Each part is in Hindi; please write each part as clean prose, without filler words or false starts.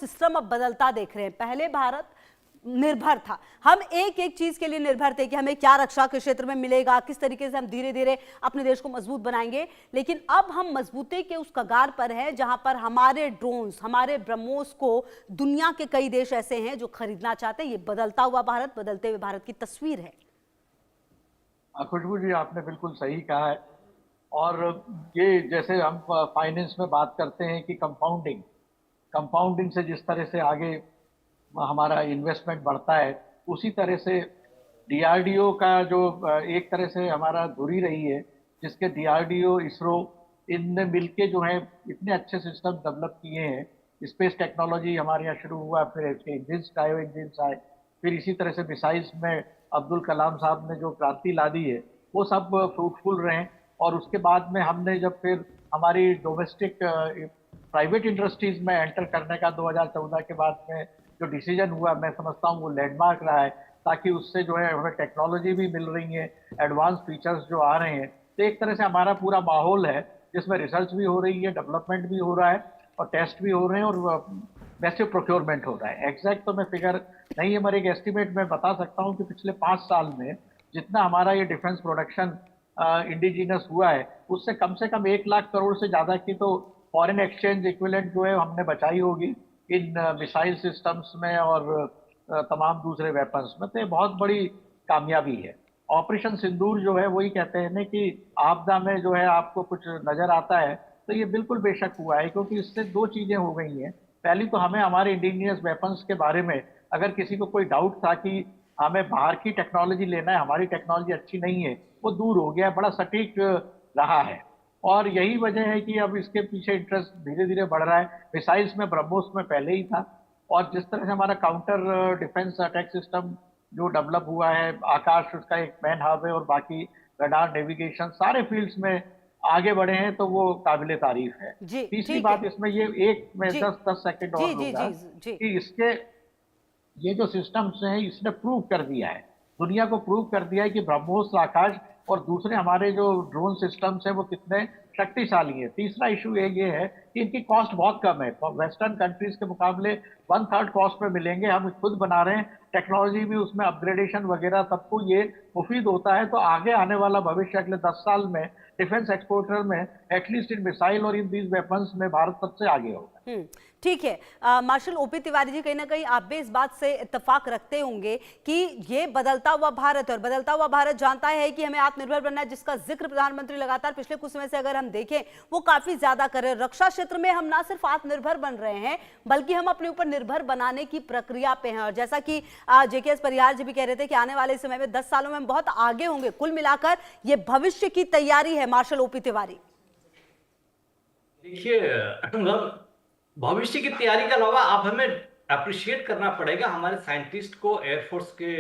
सिस्टम अब बदलता देख रहे हैं। पहले भारत निर्भर था, हम एक एक चीज के लिए निर्भर थे कि हमें क्या रक्षा के क्षेत्र में मिलेगा, किस तरीके से हम धीरे धीरे अपने देश को मजबूत बनाएंगे। लेकिन अब हम मजबूती के उस कगार पर हैं जहां पर हमारे ड्रोन्स, हमारे ब्रह्मोस को दुनिया के कई देश ऐसे हैं जो खरीदना चाहते हैं। ये बदलता हुआ भारत, बदलते हुए भारत की तस्वीर है। खुशबू जी, आपने बिल्कुल सही कहा है। और ये जैसे हम फाइनेंस में बात करते हैं कि कंपाउंडिंग कंपाउंडिंग से जिस तरह से आगे हमारा इन्वेस्टमेंट बढ़ता है, उसी तरह से डीआरडीओ का जो एक तरह से हमारा धुरी रही है, जिसके डीआरडीओ, इसरो, इनने मिलके जो है इतने अच्छे सिस्टम डेवलप किए हैं। स्पेस टेक्नोलॉजी हमारे यहाँ शुरू हुआ, फिर इसके इंजिन्स, बायो इंजिन्स आए, फिर इसी तरह से मिसाइल्स में अब्दुल कलाम साहब ने जो क्रांति ला दी है वो सब फ्रूटफुल रहे। और उसके बाद में हमने जब फिर हमारी डोमेस्टिक प्राइवेट इंडस्ट्रीज में एंटर करने का 2014 के बाद में जो डिसीजन हुआ, मैं समझता हूँ वो लैंडमार्क रहा है, ताकि उससे जो है हमें टेक्नोलॉजी भी मिल रही है, एडवांस फीचर्स जो आ रहे हैं। तो एक तरह से हमारा पूरा माहौल है जिसमें रिसर्च भी हो रही है, डेवलपमेंट भी हो रहा है, और टेस्ट भी हो रहे हैं, और वैसे प्रोक्योरमेंट हो रहा है। एग्जैक्ट तो मैं फिगर नहीं है, मगर एक एस्टिमेट मैं बता सकता हूँ कि पिछले 5 साल में जितना हमारा ये डिफेंस प्रोडक्शन इंडिजिनस हुआ है, उससे कम 1 लाख करोड़ से ज़्यादा की तो फॉरेन एक्सचेंज इक्विवेलेंट जो है हमने बचाई होगी इन मिसाइल सिस्टम्स में और तमाम दूसरे वेपन्स में। तो ये बहुत बड़ी कामयाबी है। ऑपरेशन सिंदूर जो है वही कहते हैं ना कि आपदा में जो है आपको कुछ नजर आता है, तो ये बिल्कुल बेशक हुआ है, क्योंकि इससे 2 चीजें हो गई हैं। पहली तो हमें हमारे इंडिजिनियस वेपन्स के बारे में अगर किसी को कोई डाउट था कि हमें बाहर की टेक्नोलॉजी लेना है, हमारी टेक्नोलॉजी अच्छी नहीं है, वो दूर हो गया, बड़ा सटीक रहा है। और यही वजह है कि अब इसके पीछे इंटरेस्ट धीरे धीरे बढ़ रहा है। मिसाइल्स में ब्रह्मोस में पहले ही था, और जिस तरह से हमारा काउंटर डिफेंस अटैक सिस्टम जो डेवलप हुआ है, आकाश उसका एक मैन हब है, और बाकी रडार, नेविगेशन, सारे फील्ड्स में आगे बढ़े हैं, तो वो काबिले तारीफ है। जी तीसरी ठीक है। बात इसमें ये, एक मैं जी 10 सेकंड जी और जी लूंगा जी जी कि इसके ये जो सिस्टम्स हैं इसने प्रूव कर दिया है, दुनिया को प्रूव कर दिया है कि ब्रह्मोस, आकाश और दूसरे हमारे जो ड्रोन सिस्टम्स हैं वो कितने शक्तिशाली है। तीसरा इशू ये है कि इनकी कॉस्ट बहुत कम है, वेस्टर्न कंट्रीज के मुकाबले 1/3 कॉस्ट में मिलेंगे। हम खुद बना रहे हैं, टेक्नोलॉजी भी उसमें अपग्रेडेशन वगैरह सबको ये मुफीद होता है। तो आगे आने वाला भविष्य अगले 10 साल में डिफेंस एक्सपोर्टर में एटलीस्ट इन मिसाइल और इन दीज वेपन्स में भारत सबसे आगे होगा। ठीक है। मार्शल ओपी तिवारी जी, कहीं ना कहीं आप भी इस बात से इत्तेफाक रखते होंगे कि ये बदलता हुआ भारत, और बदलता हुआ भारत जानता है कि हमें आत्मनिर्भर बनना है, जिसका जिक्र प्रधानमंत्री लगातार पिछले कुछ समय से अगर हम देखें वो काफी ज्यादा कर रहे हैं। रक्षा क्षेत्र में हम ना सिर्फ आत्मनिर्भर बन रहे हैं, बल्कि हम अपने ऊपर निर्भर बनाने की प्रक्रिया पे हैं। और जैसा कि जेकेएस परिहार जी भी कह रहे थे कि आने वाले समय में 10 सालों में हम बहुत आगे होंगे। कुल मिलाकर ये भविष्य की तैयारी है। मार्शल ओपी तिवारी, देखिए, भविष्य की तैयारी के अलावा आप हमें अप्रिशिएट करना पड़ेगा हमारे साइंटिस्ट को, एयरफोर्स के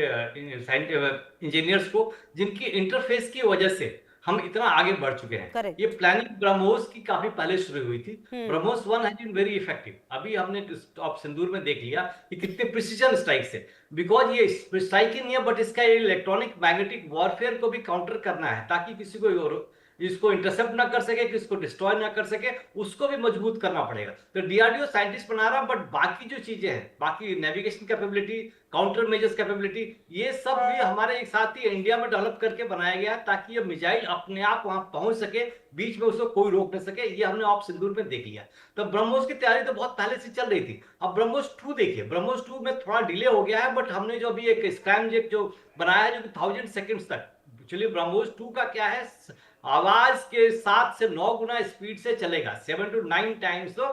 इंजीनियर्स को, जिनकी इंटरफेस की वजह से हम इतना आगे बढ़ चुके हैं। Correct. ये प्लानिंग ब्रह्मोस की काफी पहले शुरू हुई थी। BrahMos 1 has been very effective. अभी हमने टॉप सिंदूर में देख लिया कि कितने प्रिसीजन स्ट्राइक से, बिकॉज ये स्ट्राइक ही नहीं है, बट इसका इलेक्ट्रॉनिक मैग्नेटिक वॉरफेयर को भी काउंटर करना है, ताकि किसी को इसको इंटरसेप्ट ना कर सके, किसको डिस्ट्रॉय ना कर सके, उसको भी मजबूत करना पड़ेगा। तो डीआरडीओ साइंटिस्ट बना रहा, बट बाकी जो चीजें हैं, बाकी navigation capability, counter measures capability, ये सब भी हमारे एक साथ ही इंडिया में डेवलप करके बनाया गया है, ताकि ये मिसाइल अपने आप वहां पहुंच सके, बीच में उसको कोई रोक न सके। ये हमने ऑप सिंदूर में देख लिया। तो ब्रह्मोस की तैयारी तो बहुत पहले से चल रही थी। अब ब्रह्मोस 2 देखिए, ब्रह्मोस 2 में थोड़ा डिले हो गया है, बट हमने जो अभी एक स्क्रैमजेट जो बनाया है, जो 1000 सेकेंड्स तक, एक्चुअली ब्रह्मोस 2 का क्या है, आवाज के 7 से 9 गुना स्पीड से चलेगा, 7 to 9 टाइम्स, तो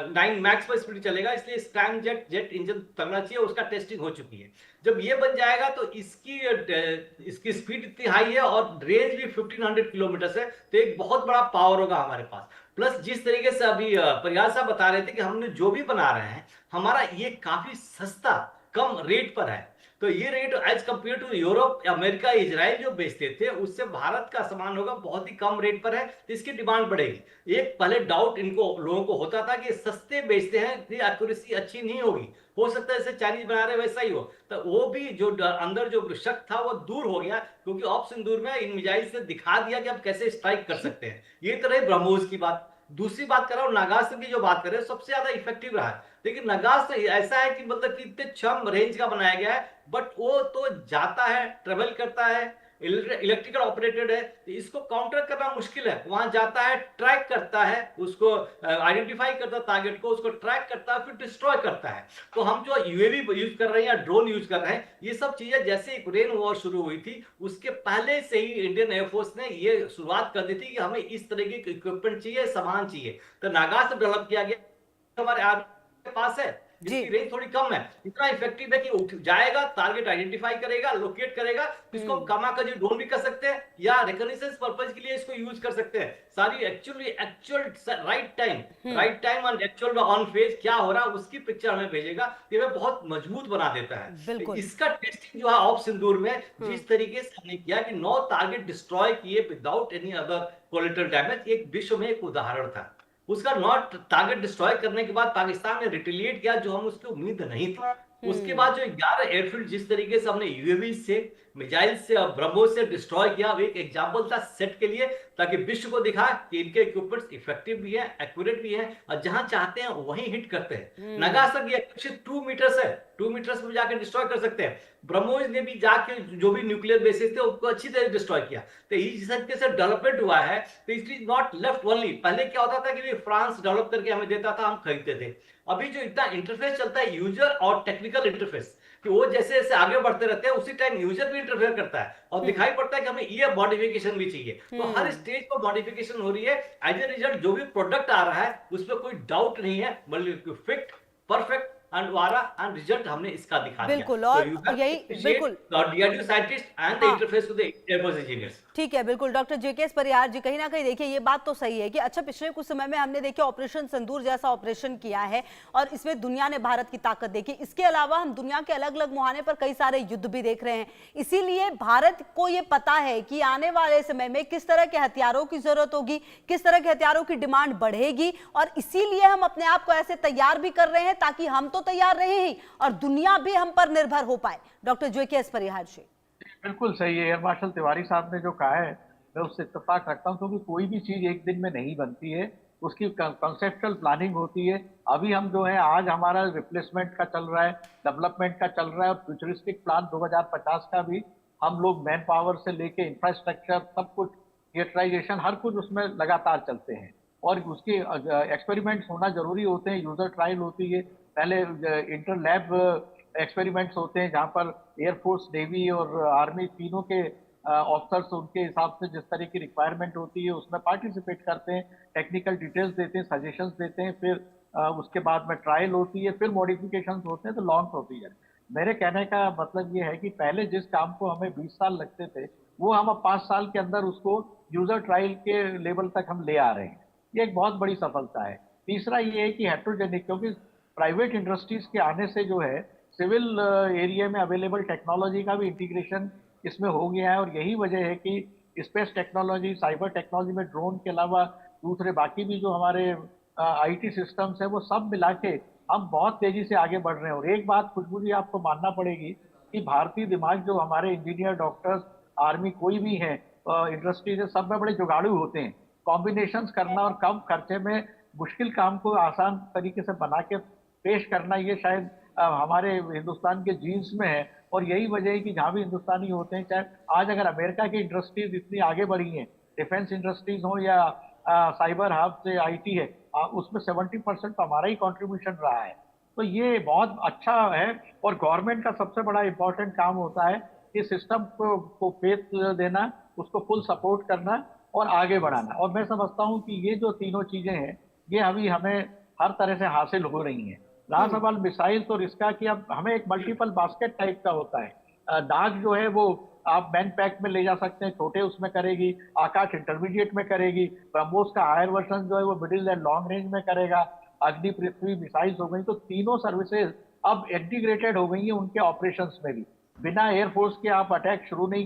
9 मैक्स पर स्पीड चलेगा। इसलिए स्क्रैम जेट इंजन तगड़ा चाहिए, उसका टेस्टिंग हो चुकी है। जब ये बन जाएगा तो इसकी स्पीड इतनी हाई है और रेंज भी 1500 किलोमीटर है, तो एक बहुत बड़ा पावर होगा हमारे पास। प्लस जिस तरीके से अभी परिहार साहब बता रहे थे कि हमने जो भी बना रहे हैं, हमारा ये काफी सस्ता, कम रेट पर है। तो ये rate as compared to Europe, America, Israel जो बेचते थे, उससे भारत का सामान होगा बहुत ही कम रेट पर है, तो इसकी डिमांड बढ़ेगी। एक पहले डाउट इनको लोगों को होता था कि सस्ते बेचते हैं, एक्यूरेसी अच्छी नहीं होगी, हो सकता है जैसे चाइनीज बना रहे वैसा ही हो। तो वो भी जो अंदर जो शक था वो दूर हो गया, क्योंकि ऑप सिंदूर में इन मिसाइल से दिखा दिया कि आप कैसे स्ट्राइक कर सकते हैं। ये तो रही ब्रह्मोस की बात। दूसरी बात कर रहा हूँ, नागास्त्र की जो बात करें, सबसे ज्यादा इफेक्टिव रहा है। लेकिन नगास तो ऐसा है कि मतलब कि इतने कम रेंज का बनाया गया है, बट वो तो जाता है, ट्रेवल करता है, इलेक्ट्रिकल ऑपरेटेड है, तो इसको काउंटर करना मुश्किल है। वहां जाता है, ट्रैक करता है, उसको आइडेंटिफाई करता है टारगेट को, उसको ट्रैक करता है, फिर डिस्ट्रॉय करता है। तो हम जो यूएवी यूज कर रहे हैं या ड्रोन यूज कर रहे हैं, ये सब चीजें जैसे यूक्रेन वॉर शुरू हुई थी उसके पहले से ही इंडियन एयरफोर्स ने ये शुरुआत कर दी थी कि हमें इस तरह की इक्विपमेंट चाहिए, सामान चाहिए। तो नागास डेवलप किया गया, हमारे आर्मी के पास है, जी जिसकी रेंज थोड़ी कम है, इतना इफेक्टिव है कि उठ जाएगा, टारगेट आइडेंटिफाई करेगा, लोकेट करेगा, इसको हम कामाकाजी ड्रोन भी कर सकते हैं या रिकॉग्निशंस पर्पस के लिए इसको यूज कर सकते हैं। सारी एक्चुअल राइट टाइम और एक्चुअल ऑन फेज क्या हो रहा है उसकी पिक्चर हमें भेजेगा, ये हमें बहुत मजबूत बना देता है। बिल्कुल इसका टेस्टिंग जो है ऑफ सिंदूर में जिस तरीके से हमने किया कि 9 टारगेट डिस्ट्रॉय किए without any other collateral damage, एक विश्व में एक उदाहरण था। उसका नॉट टारगेट डिस्ट्रॉय करने के बाद पाकिस्तान ने रिटेलिएट किया, जो हम उसकी उम्मीद नहीं थी। उसके बाद जो 11 एयरफील्ड जिस तरीके से हमने यूएवी से, मिसाइल से और ब्रह्मोस से डिस्ट्रॉय किया, वो एक एग्जांपल था सेट के लिए, ताकि विश्व को दिखा कि इनके इक्विपमेंट्स इफेक्टिव भी है, एक्यूरेट भी है, और जहां चाहते हैं वहीं हिट करते हैं। नगासक ये 2 मीटर्स है, 2 मीटर्स में जाकर डिस्ट्रॉय कर सकते हैं। ब्रह्मोस ने भी जाके जो भी न्यूक्लियर बेसिस थे उसको अच्छी तरह डिस्ट्रॉय किया। तो इस तरीके से डेवलपमेंट हुआ है। तो it is not left only, पहले क्या होता था कि फ्रांस डेवलप करके हमें देता था, हम खरीदते थे। अभी जो इतना इंटरफेस चलता है यूजर और टेक्निकल इंटरफेस, कि वो जैसे जैसे आगे बढ़ते रहते हैं उसी टाइम यूजर भी इंटरफेयर करता है और दिखाई पड़ता है कि हमें ये मॉडिफिकेशन भी चाहिए। तो हर स्टेज पर मॉडिफिकेशन हो रही है। एज ए रिजल्ट जो भी प्रोडक्ट आ रहा है उसमें कोई डाउट नहीं है, बल्कि फिट, परफेक्ट एंड वारा एंड रिजल्ट हमने इसका दिखा दिया। बिल्कुल, तो और यू हैव यही टू बिल्कुल appreciate DRDO scientist and the हाँ interface to the air force engineers. ठीक है, बिल्कुल डॉक्टर जेकेएस परिहार जी, कहीं ना कहीं देखिए ये बात तो सही है कि अच्छा पिछले कुछ समय में हमने देखिए ऑपरेशन सिंदूर जैसा ऑपरेशन किया है और इसमें दुनिया ने भारत की ताकत देखी। इसके अलावा हम दुनिया के अलग अलग मुहाने पर कई सारे युद्ध भी देख रहे हैं। इसीलिए भारत को ये पता है कि आने वाले समय में किस तरह के हथियारों की जरूरत होगी, किस तरह के हथियारों की डिमांड बढ़ेगी, और इसीलिए हम अपने आप को ऐसे तैयार भी कर रहे हैं ताकि हम तो तैयार रहे ही और दुनिया भी हम पर निर्भर हो पाए। डॉक्टर जेकेएस परिहार जी। बिल्कुल सही है। एयर मार्शल तिवारी साहब ने जो कहा है मैं उससे इत्तेफाक रखता हूँ, क्योंकि कोई भी चीज एक दिन में नहीं बनती है, उसकी कॉन्सेप्चुअल प्लानिंग होती है। अभी हम जो है आज हमारा रिप्लेसमेंट का चल रहा है, डेवलपमेंट का चल रहा है, और फ्यूचरिस्टिक प्लान 2050 का भी हम लोग मैन पावर से लेके इंफ्रास्ट्रक्चर सब कुछ, थिएटराइजेशन हर कुछ उसमें लगातार चलते हैं। और उसके एक्सपेरिमेंट्स होना जरूरी होते हैं, यूजर ट्रायल होती है, पहले इंटर लैब एक्सपेरिमेंट्स होते हैं जहाँ पर एयरफोर्स, नेवी और आर्मी तीनों के ऑफिसर्स उनके हिसाब से जिस तरह की रिक्वायरमेंट होती है उसमें पार्टिसिपेट करते हैं, टेक्निकल डिटेल्स देते हैं, सजेशंस देते हैं, फिर उसके बाद में ट्रायल होती है, फिर मॉडिफिकेशंस होते हैं, तो लॉन्ग होती है। मेरे कहने का मतलब ये है कि पहले जिस काम को हमें 20 साल लगते थे वो हम अब 5 साल के अंदर उसको यूजर ट्रायल के लेवल तक हम ले आ रहे हैं। ये एक बहुत बड़ी सफलता है। तीसरा ये है कि हेट्रोजेनिक, क्योंकि प्राइवेट इंडस्ट्रीज के आने से जो है सिविल एरिया में अवेलेबल टेक्नोलॉजी का भी इंटीग्रेशन इसमें हो गया है, और यही वजह है कि स्पेस टेक्नोलॉजी, साइबर टेक्नोलॉजी में ड्रोन के अलावा दूसरे बाकी भी जो हमारे आईटी सिस्टम्स है वो सब मिला के हम बहुत तेजी से आगे बढ़ रहे हैं। और एक बात खुशबू जी आपको मानना पड़ेगी कि भारतीय दिमाग, जो हमारे इंजीनियर, डॉक्टर्स, आर्मी कोई भी है, इंडस्ट्रीज है, सब में बड़े जुगाड़ू होते हैं। कॉम्बिनेशंस करना और कम खर्चे में मुश्किल काम को आसान तरीके से बना के पेश करना, ये शायद हमारे हिंदुस्तान के जीन्स में है। और यही वजह है कि जहाँ भी हिंदुस्तानी होते हैं, चाहे आज अगर अमेरिका की इंडस्ट्रीज इतनी आगे बढ़ी हैं, डिफेंस इंडस्ट्रीज हो या साइबर हब से आईटी है, उसमें 70% तो हमारा ही कंट्रीब्यूशन रहा है। तो ये बहुत अच्छा है। और गवर्नमेंट का सबसे बड़ा इंपॉर्टेंट काम होता है कि सिस्टम को फेथ देना, उसको फुल सपोर्ट करना और आगे बढ़ाना। और मैं समझता हूँ कि ये जो तीनों चीजें हैं ये अभी हमें हर तरह से हासिल हो रही हैं। रहा सवाल मिसाइल तो इसका कि अब हमें एक मल्टीपल बास्केट टाइप का होता है। नाग जो है वो आप मैन पैक में ले जा सकते हैं, छोटे उसमें करेगी, आकाश इंटरमीडिएट में करेगी, ब्रह्मोस का हायर वर्जन जो है वो मिडिल एंड लॉन्ग रेंज में करेगा, अग्नि पृथ्वी मिसाइल्स हो गई। तो तीनों सर्विसेज अब इंटीग्रेटेड हो गई हैं उनके ऑपरेशंस में भी। बिना एयरफोर्स के आप अटैक शुरू नहीं